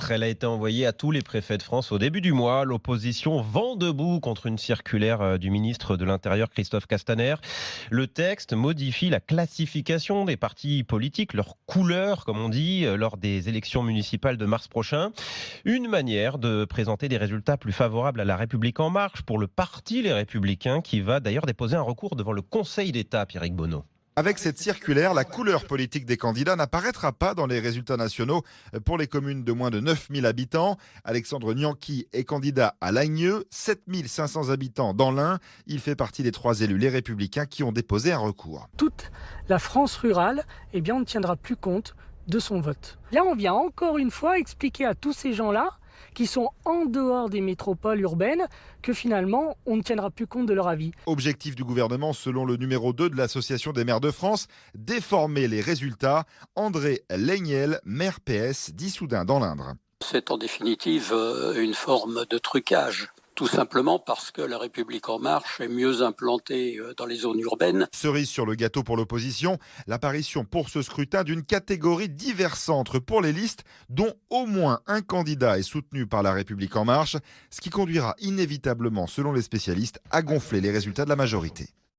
lettre, elle a été envoyée à tous les préfets de France au début du mois. L'opposition vent debout contre une circulaire du ministre de l'Intérieur, Christophe Castaner. Le texte modifie la classification des partis politiques, leur couleur, comme on dit, lors des élections municipales de mars prochain. Une manière de présenter des résultats plus favorables à La République En Marche pour le parti Les Républicains, qui va d'ailleurs déposer un recours devant le Conseil d'État, Pierrick Bonneau. Avec cette circulaire, la couleur politique des candidats n'apparaîtra pas dans les résultats nationaux pour les communes de moins de 9000 habitants. Alexandre Nianqui est candidat à Lagneux, 7500 habitants dans l'Ain. Il fait partie des 3 élus Les Républicains qui ont déposé un recours. Toute la France rurale, on ne tiendra plus compte de son vote. Là, on vient encore une fois expliquer à tous ces gens-là qui sont en dehors des métropoles urbaines, que finalement, on ne tiendra plus compte de leur avis. Objectif du gouvernement, selon le numéro 2 de l'Association des maires de France, déformer les résultats. André Leignel, maire PS d'Issoudun dans l'Indre. C'est en définitive une forme de trucage. Tout simplement parce que La République En Marche est mieux implantée dans les zones urbaines. Cerise sur le gâteau pour l'opposition, l'apparition pour ce scrutin d'une catégorie diversante pour les listes, dont au moins un candidat est soutenu par La République En Marche, ce qui conduira inévitablement, selon les spécialistes, à gonfler les résultats de la majorité.